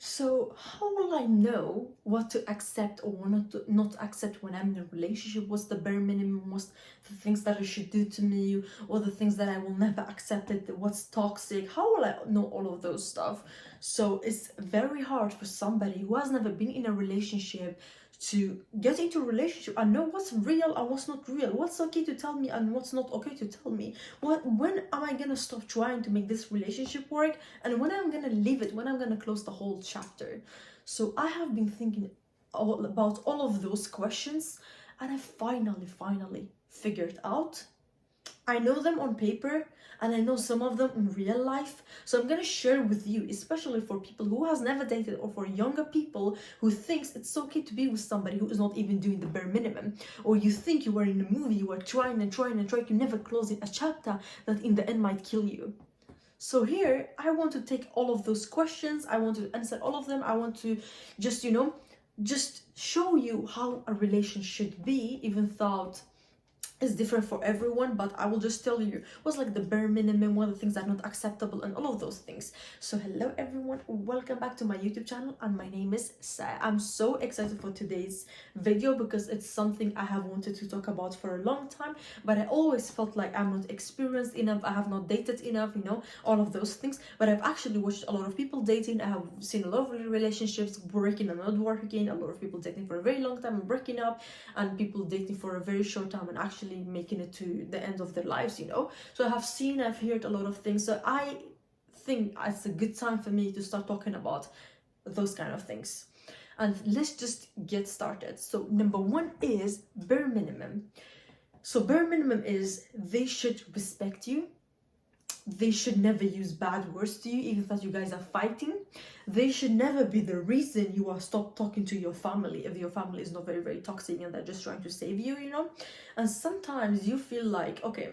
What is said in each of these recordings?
So how will I know what to accept or not accept when I'm in a relationship? What's the bare minimum? What's the things that it should do to me, or the things that I will never accept it? What's toxic? How will I know all of those stuff? So it's very hard for somebody who has never been in a relationship to get into a relationship and know what's real and what's not real, what's okay to tell me and what's not okay to tell me. When am I gonna stop trying to make this relationship work, and when I'm gonna leave it, when I'm gonna close the whole chapter? So I have been thinking about all of those questions, and I finally figured out. I know them on paper, and I know some of them in real life. So I'm gonna share with you, especially for people who has never dated, or for younger people who thinks it's okay to be with somebody who is not even doing the bare minimum. Or you think you are in a movie, you are trying and trying and trying to never closing a chapter that in the end might kill you. So here I want to take all of those questions, I want to answer all of them. I want to just show you how a relationship should be, even though it's different for everyone, but I will just tell you what's like the bare minimum, what are the things that are not acceptable, and all of those things. So hello everyone, welcome back to my YouTube channel, and my name is Saia. I'm so excited for today's video because it's something I have wanted to talk about for a long time, but I always felt like I'm not experienced enough, I have not dated enough, all of those things. But I've actually watched a lot of people dating, I have seen a lot of relationships working and not working, a lot of people dating for a very long time and breaking up, and people dating for a very short time and actually making it to the end of their lives. So I've heard a lot of things. So I think it's a good time for me to start talking about those kind of things, and let's just get started. So number one is bare minimum. So bare minimum is they should respect you, they should never use bad words to you, even if you guys are fighting. They should never be the reason you are stop talking to your family if your family is not very toxic and they're just trying to save you. And sometimes you feel like, okay,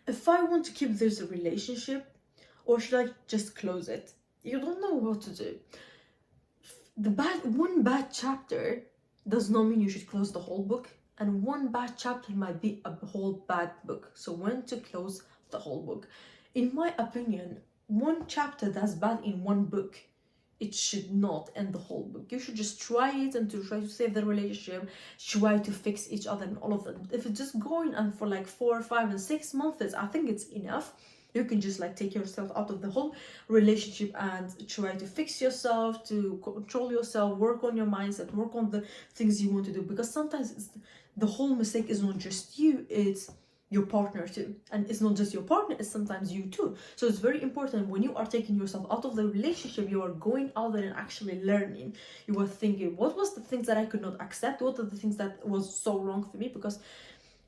if I want to keep this relationship, or should I just close it? You don't know what to do. One bad chapter does not mean you should close the whole book, and one bad chapter might be a whole bad book. So when to close the whole book? In my opinion, one chapter that's bad in one book, it should not end the whole book. You should just try it and to try to save the relationship, try to fix each other and all of that. If it's just going on for like 4, 5, and 6 months, I think it's enough. You can just like take yourself out of the whole relationship and try to fix yourself, to control yourself, work on your mindset, work on the things you want to do. Because sometimes the whole mistake is not just you, it's your partner too. And it's not just your partner, it's sometimes you too. So it's very important when you are taking yourself out of the relationship, you are going out there and actually learning. You are thinking, what was the things that I could not accept? What are the things that was so wrong for me? Because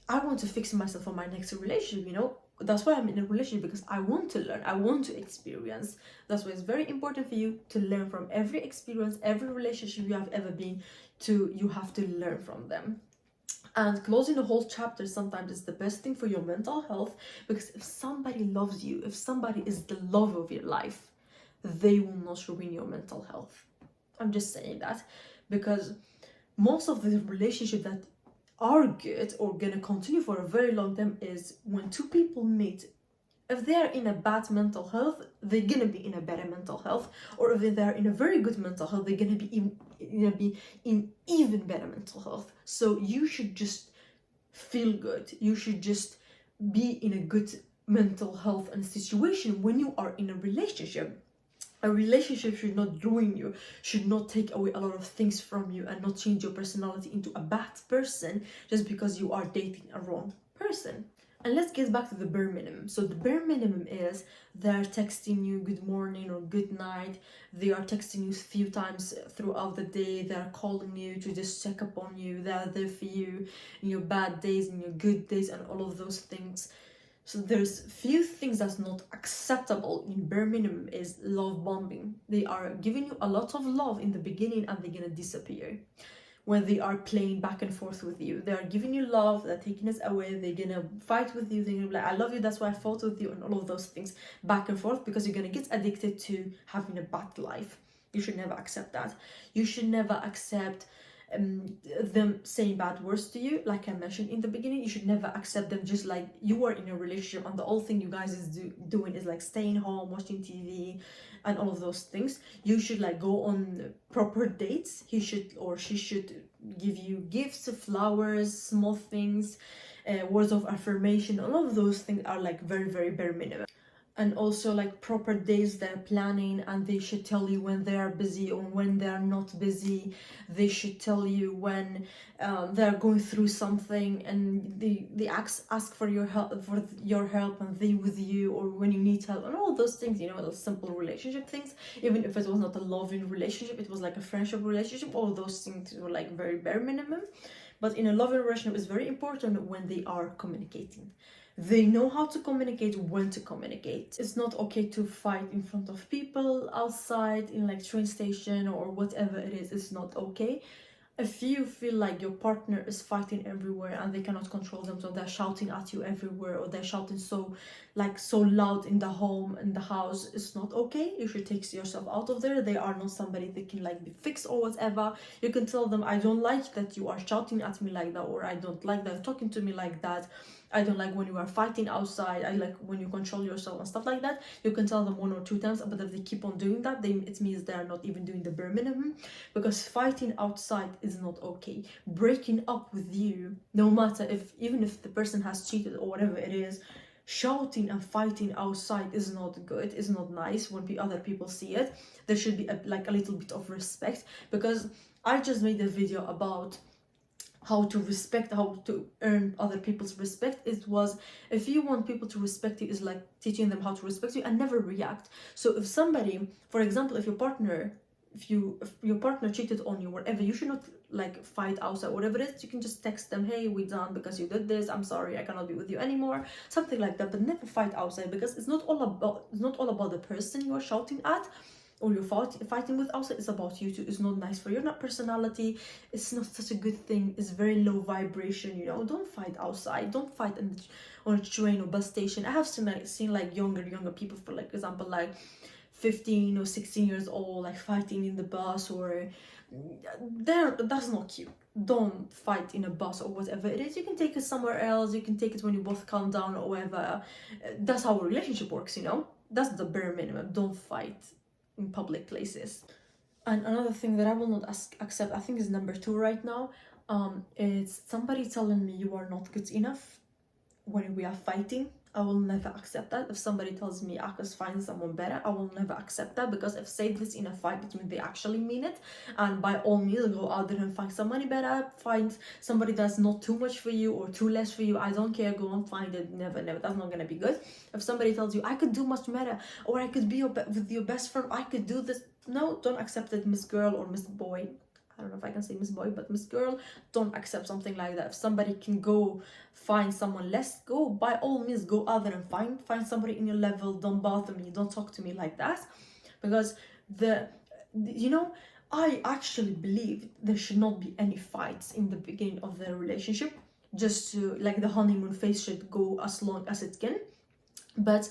I want to fix myself for my next relationship. That's why I'm in a relationship, because I want to learn, I want to experience. That's why it's very important for you to learn from every experience, every relationship you have ever been to. You have to learn from them. And closing the whole chapter sometimes is the best thing for your mental health, because if somebody loves you, if somebody is the love of your life, they will not ruin your mental health. I'm just saying that, because most of the relationships that are good or gonna continue for a very long time is when two people meet. If they're in a bad mental health, they're gonna be in a better mental health, or if they're in a very good mental health, they're gonna be in even better mental health. So you should just feel good, you should just be in a good mental health and situation when you are in a relationship. A relationship should not ruin you, should not take away a lot of things from you, and not change your personality into a bad person just because you are dating a wrong person. And let's get back to the bare minimum. So the bare minimum is they're texting you good morning or good night. They are texting you a few times throughout the day. They're calling you to just check up on you. They're there for you in your bad days, in your good days, and all of those things. So there's few things that's not acceptable in bare minimum is love bombing. They are giving you a lot of love in the beginning and they're gonna disappear. When they are playing back and forth with you, they are giving you love, they're taking it away, they're gonna fight with you, they're gonna be like, I love you, that's why I fought with you, and all of those things back and forth, because you're gonna get addicted to having a bad life. You should never accept that. You should never accept them saying bad words to you. Like I mentioned in the beginning, you should never accept them just like you are in a relationship and the only thing you guys is doing is like staying home, watching TV and all of those things. You should like go on proper dates. He should or she should give you gifts, flowers, small things, words of affirmation. All of those things are like very, very bare minimum. And also like proper days they're planning, and they should tell you when they are busy or when they are not busy. They should tell you when they're going through something, and they ask for your help and they with you, or when you need help and all those things, you know, those simple relationship things. Even if it was not a loving relationship, it was like a friendship relationship, all those things were like very bare minimum. But in a loving relationship, it's very important when they are communicating. They know how to communicate, when to communicate. It's not okay to fight in front of people outside in like train station or whatever it is. It's not okay. If you feel like your partner is fighting everywhere and they cannot control them, so they're shouting at you everywhere, or they're shouting so loud in the home, in the house, it's not okay. You should take yourself out of there. They are not somebody that can like be fixed or whatever. You can tell them, I don't like that you are shouting at me like that, or I don't like that you're talking to me like that. I don't like when you are fighting outside. I like when you control yourself and stuff like that. You can tell them 1 or 2 times, but if they keep on doing that, it means they are not even doing the bare minimum, because fighting outside is not okay. Breaking up with you, no matter even if the person has cheated or whatever it is, shouting and fighting outside is not good, is not nice when other people see it. There should be a little bit of respect, because I just made a video about how to earn other people's respect. It was, if you want people to respect you, is like teaching them how to respect you and never react. So if somebody, for example, if your partner cheated on you, whatever, you should not like fight outside, whatever it is. You can just text them, hey, we done because you did this, I'm sorry, I cannot be with you anymore, something like that. But never fight outside, because it's not all about the person you are shouting at or you're fighting with outside. It's about you too. It's not nice for your personality. It's not such a good thing. It's very low vibration, you know. Don't fight outside. Don't fight on a train or bus station. I have seen like younger people, for like example, like 15 or 16 years old, like fighting in the bus, or that's not cute. Don't fight in a bus or whatever it is. You can take it somewhere else. You can take it when you both calm down or whatever. That's how a relationship works, you know. That's the bare minimum. Don't fight in public places. And another thing that I will not accept, I think is number 2 right now, it's somebody telling me you are not good enough when we are fighting. I will never accept that. If somebody tells me I could find someone better, I will never accept that, because if say this in a fight, it means they actually mean it. And by all means, go out there and find somebody better, find somebody that's not too much for you or too less for you. I don't care, go and find it. Never, that's not gonna be good. If somebody tells you I could do much better, or I could be with your best friend, I could do this, no, don't accept it, Miss Girl or Miss Boy. I don't know if I can say Miss Boy, but Miss Girl, don't accept something like that. If somebody can go find someone less, go, by all means, go out there and find somebody in your level. Don't bother me, don't talk to me like that. Because you know, I actually believe there should not be any fights in the beginning of the relationship, just to like the honeymoon phase should go as long as it can. But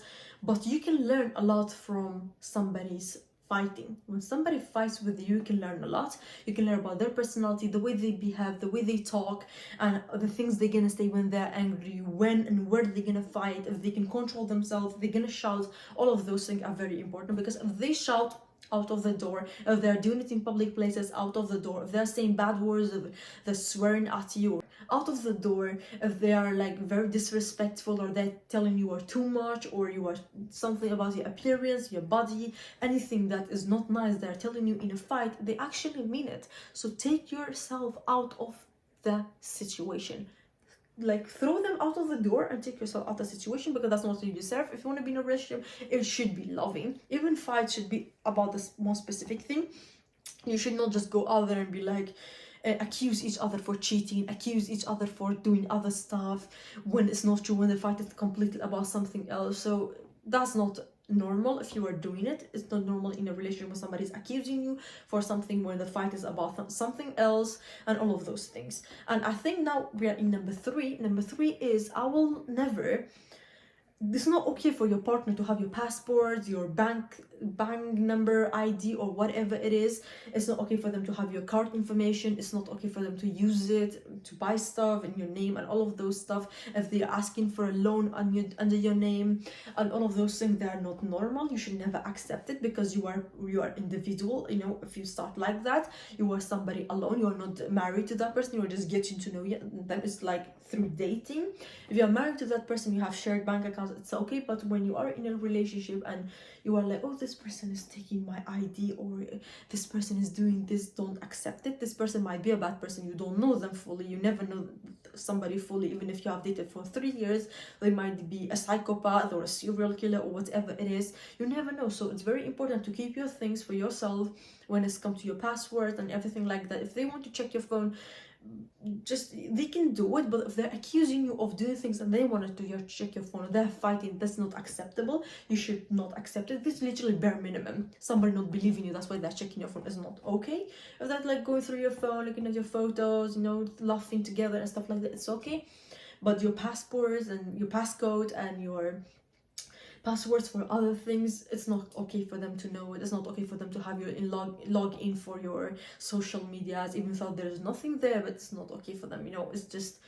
you can learn a lot from somebody's fighting. When somebody fights with you, you can learn a lot. You can learn about their personality, the way they behave, the way they talk, and the things they're gonna say when they're angry, when and where they're gonna fight, if they can control themselves, if they're gonna shout. All of those things are very important, because if they shout, out of the door, if they're doing it in public places, out of the door, if they're saying bad words, if they're swearing at you, out of the door, if they are like very disrespectful, or they're telling you are too much, or you are something about your appearance, your body, anything that is not nice, they're telling you in a fight, they actually mean it. So take yourself out of the situation. Like throw them out of the door and take yourself out of the situation, because that's not what you deserve. If you want to be in a relationship, it should be loving. Even fights should be about this more specific thing. You should not just go out there and be like accuse each other for cheating, accuse each other for doing other stuff when it's not true, when the fight is completely about something else. So that's not normal. If you are doing it, it's not normal in a relationship when somebody's accusing you for something when the fight is about something else, and all of those things. And I think now we are in number 3. Number 3 is, I will never, it's not okay for your partner to have your passport, your bank bank number, ID, or whatever it is. It's not okay for them to have your card information. It's not okay for them to use it to buy stuff in your name and all of those stuff. If they're asking for a loan under your name and all of those things, they are not normal. You should never accept it, because you are individual. You know, if you start like that, you are somebody alone. You are not married to that person. You are just getting to know them. It's like through dating. If you are married to that person, you have shared bank accounts, it's okay. But when you are in a relationship and you are like, oh, this person is taking my ID, or this person is doing this, don't accept it. This person might be a bad person. You don't know them fully. You never know somebody fully. Even if you have dated for 3 years, they might be a psychopath or a serial killer or whatever it is. You never know. So it's very important to keep your things for yourself when it's come to your password and everything like that. If they want to check your phone, just they can do it. But if they're accusing you of doing things and they want to check your phone, they're fighting, that's not acceptable. You should not accept it. This is literally bare minimum. Somebody not believing you, that's why they're checking your phone, is not okay. If that's like going through your phone, looking at your photos, you know, laughing together and stuff like that, it's okay. But your passports and your passcode and your passwords for other things, it's not okay for them to know it. It's not okay for them to have you log in for your social medias, even though there's nothing there. But it's not okay for them, you know. It's just,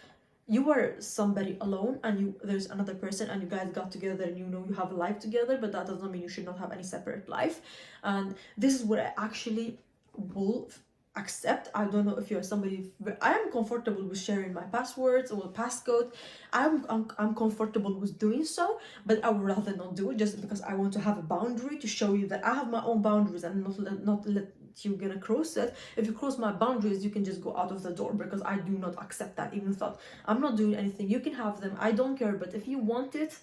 you are somebody alone and there's another person, and you guys got together and you know you have a life together, but that doesn't mean you should not have any separate life. And this is what I actually will accept. I don't know if you're somebody, I am comfortable with sharing my passwords or passcode. I'm comfortable with doing so, but I would rather not do it, just because I want to have a boundary to show you that I have my own boundaries and not let you gonna cross it. If you cross my boundaries, you can just go out of the door, because I do not accept that. Even though I'm not doing anything, you can have them, I don't care. But if you want it,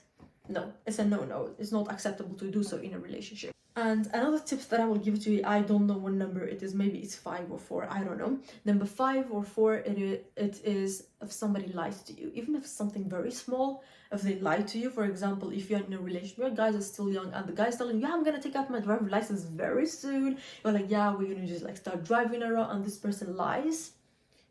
no, it's a no. It's not acceptable to do so in a relationship. And another tip that I will give to you, I don't know what number it is, maybe it's 5 or 4, I don't know. Number 5 or 4, it is if somebody lies to you, even if it's something very small. If they lie to you, for example, if you're in a relationship, your guys are still young and the guy's telling you, yeah, I'm gonna take out my driver's license very soon. You're like, yeah, we're gonna just like start driving around, and this person lies.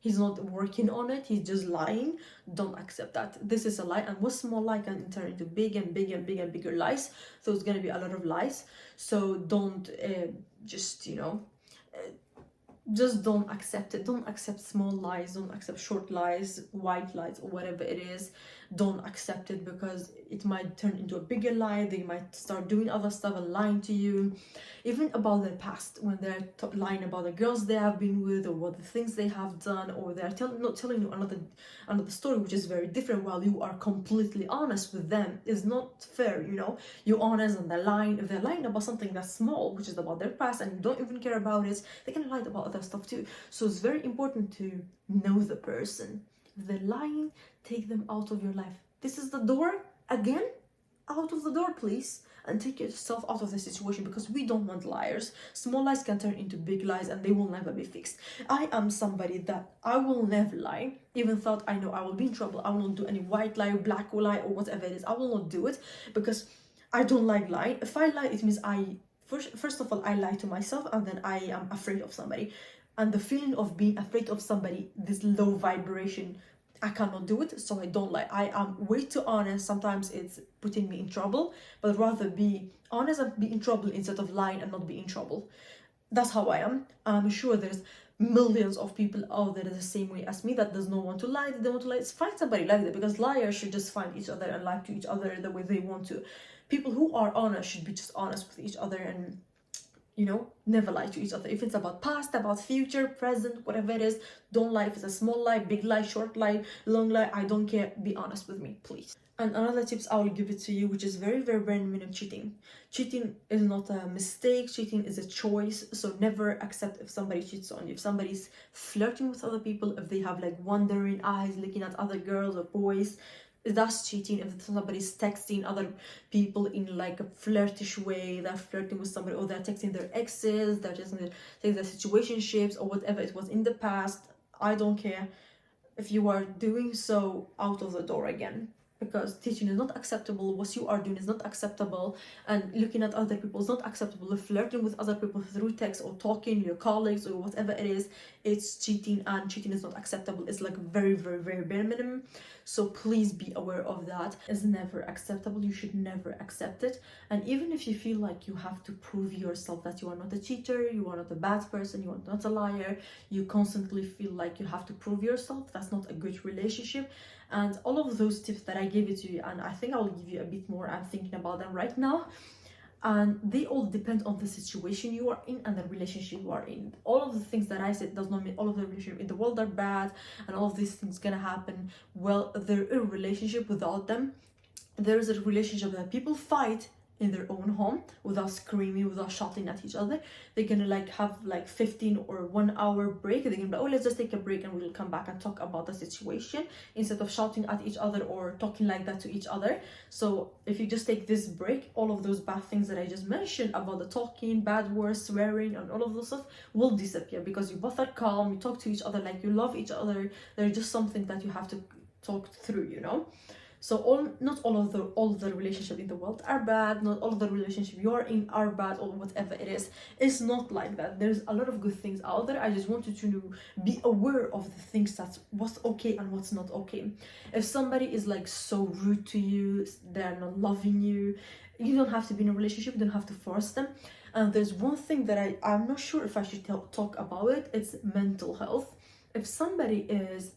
He's not working on it, he's just lying. Don't accept that. This is a lie, and what small lie can turn into big and bigger lies. So it's gonna be a lot of lies. So don't just, you know, just don't accept it. Don't accept small lies, don't accept short lies, white lies, or whatever it is. Don't accept it, because it might turn into a bigger lie. They might start doing other stuff and lying to you, even about their past, when they're lying about the girls they have been with, or what the things they have done, or they're not telling you another story, which is very different, while you are completely honest with them. Is not fair, you know. You're honest and they're lying. If they're lying about something that's small, which is about their past, and you don't even care about it, they can lie about other stuff too. So it's very important to know the person. If they're lying, take them out of your life. This is the door. Again, out of the door, please, and take yourself out of the situation, because we don't want liars. Small lies can turn into big lies, and they will never be fixed. I am somebody that I will never lie, even though I know I will be in trouble. I will not do any white lie, black lie, or whatever it is. I will not do it, because I don't like lying. If I lie, it means first of all, I lie to myself, and then I am afraid of somebody. And the feeling of being afraid of somebody, this low vibration, I cannot do it, so I don't lie. I am way too honest. Sometimes it's putting me in trouble, but rather be honest and be in trouble instead of lying and not be in trouble. That's how I am. I'm sure there's millions of people out there the same way as me, that does not want to lie. They don't want to lie. It's find somebody like that, because liars should just find each other and lie to each other the way they want to. People who are honest should be just honest with each other, and you know, never lie to each other. If it's about past, about future, present, whatever it is, don't lie. If it's a small lie, big lie, short lie, long lie, I don't care. Be honest with me, please. And another tips I will give it to you, which is very minimum: cheating. Cheating is not a mistake. Cheating is a choice. So never accept if somebody cheats on you. If somebody's flirting with other people, if they have like wandering eyes looking at other girls or boys, that's cheating. If somebody's texting other people in like a flirtish way, they're flirting with somebody, or they're texting their exes, they're just texting their situationships or whatever it was in the past, I don't care. If you are doing so, out of the door again. because teaching is not acceptable, what you are doing is not acceptable, and looking at other people is not acceptable. Flirting with other people through text or talking, your colleagues or whatever it is, it's cheating, and cheating is not acceptable. It's like very, very, very bare minimum. So please be aware of that. It's never acceptable. You should never accept it. And even if you feel like you have to prove yourself that you are not a cheater, you are not a bad person, you are not a liar, you constantly feel like you have to prove yourself, that's not a good relationship. And all of those tips that I gave it to you, and I think I'll give you a bit more, I'm thinking about them right now, and they all depend on the situation you are in and the relationship you are in. All of the things that I said does not mean all of the relationships in the world are bad and all of these things gonna happen. Well, they're a relationship. Without them, there is a relationship that people fight in their own home without screaming, without shouting at each other. They're gonna like have like 15 or 1 hour break. They're gonna be like, oh, let's just take a break and we'll come back and talk about the situation, instead of shouting at each other or talking like that to each other. So if you just take this break, all of those bad things that I just mentioned about the talking, bad words, swearing, and all of those stuff will disappear, because you both are calm, you talk to each other like you love each other. They're just something that you have to talk through, you know. So not all of the relationships in the world are bad, not all of the relationships you're in are bad, or whatever it is. It's not like that. There's a lot of good things out there. I just wanted to be aware of the things that's what's okay and what's not okay. If somebody is like so rude to you, they're not loving you, you don't have to be in a relationship, you don't have to force them. And there's one thing that I'm not sure if I should talk about it. It's mental health. If somebody is,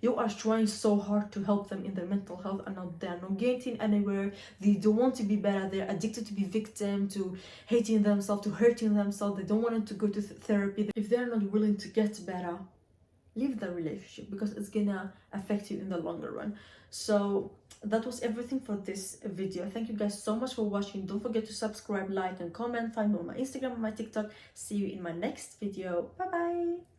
you are trying so hard to help them in their mental health, and they're not getting anywhere, they don't want to be better, they're addicted to be victim, to hating themselves, to hurting themselves, they don't want to go to therapy. If they're not willing to get better, leave the relationship, because it's gonna affect you in the longer run. So that was everything for this video. Thank you guys so much for watching. Don't forget to subscribe, like, and comment. Find me on my Instagram and my TikTok. See you in my next video. Bye bye.